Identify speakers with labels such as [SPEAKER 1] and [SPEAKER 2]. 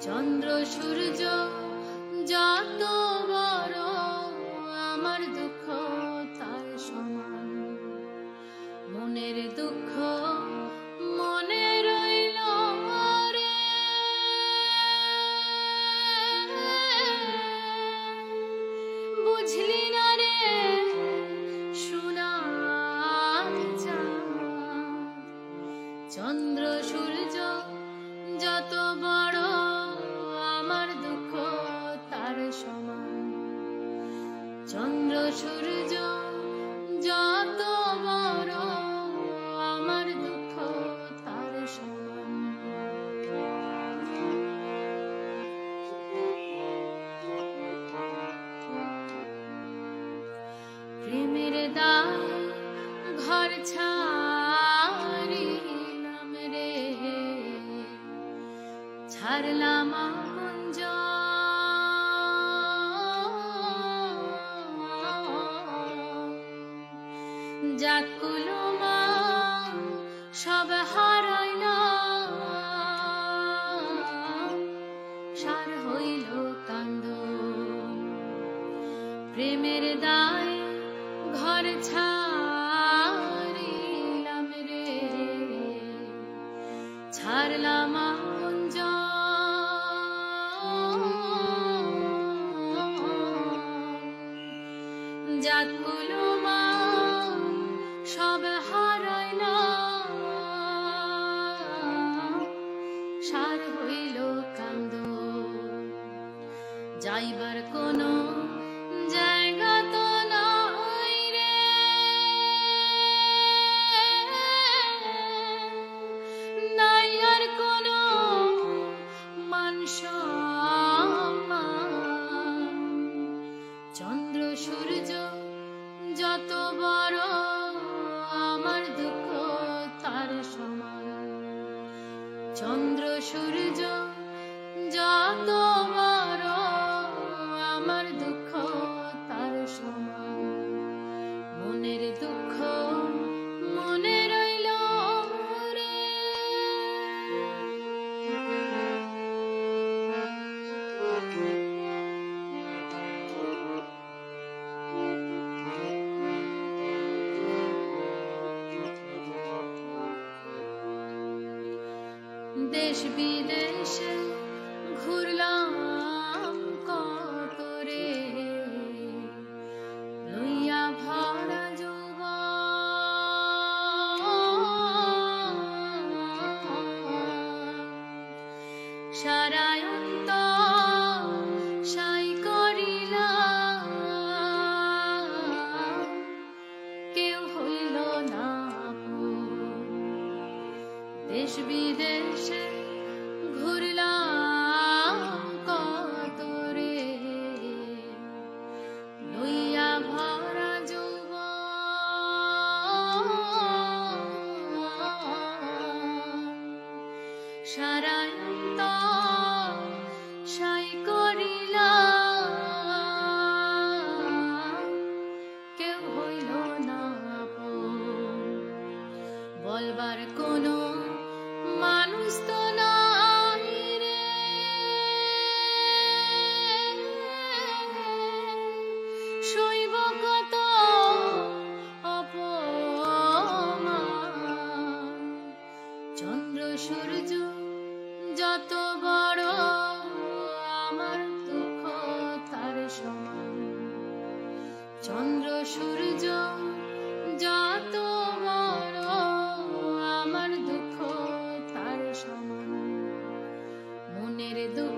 [SPEAKER 1] চন্দ্র সূর্য যত বড়, আমার দুঃখ তার সমান। মনের দুঃখ মনে রইল রে, বুঝলি না রে সোনার চাঁদ। চন্দ্র সূর্য যত বড়, আমার দুঃখ তার সমান। চন্দ্র সূর্য যত বড়, আমার দুঃখ তার সমান। প্রেমের দায় ঘর ছাড়িলাম রে, ছাড়লাম আপন যাকুল মা সব হারাইলাম, সার হইল কান্দন। প্রেমের দায় ঘর ছাড়িলাম রে, ছাড়লাম আপন যাকুল মা সব হারাইলাম, সার হইল কান্দন। যাইবার কোনো জায়গা তো নাই রে, নাই আর কোনো মান সম্মান। চন্দ্র সূর্য যত বড়, আমার দুঃখ তার সমান। চন্দ্র সূর্য যত বড়, আমার দুঃখ তার সমান। মনের দুঃখ মনে রইল রে। দেশ বিদেশে ঘুরলাম কত রে, লইয়া ভরা যৌবন। সারা অন্তর সাই করিলাম, কেউ হইল না আপন। দেশ বিদেশে ঘুরলাম কত রে, লইয়া ভরা যৌবন। সারা অন্তর সাই করিলাম, কেউ হইল না আপন। বলবার কোনো মানুষ তো নাই রে, সইব কত অপমান। চন্দ্র সূর্য যত বড়, আমার দুঃখ তার সমান। চন্দ্র সূর্য যত বড়, আমার দুঃখ তার সমান। মনের দুঃখ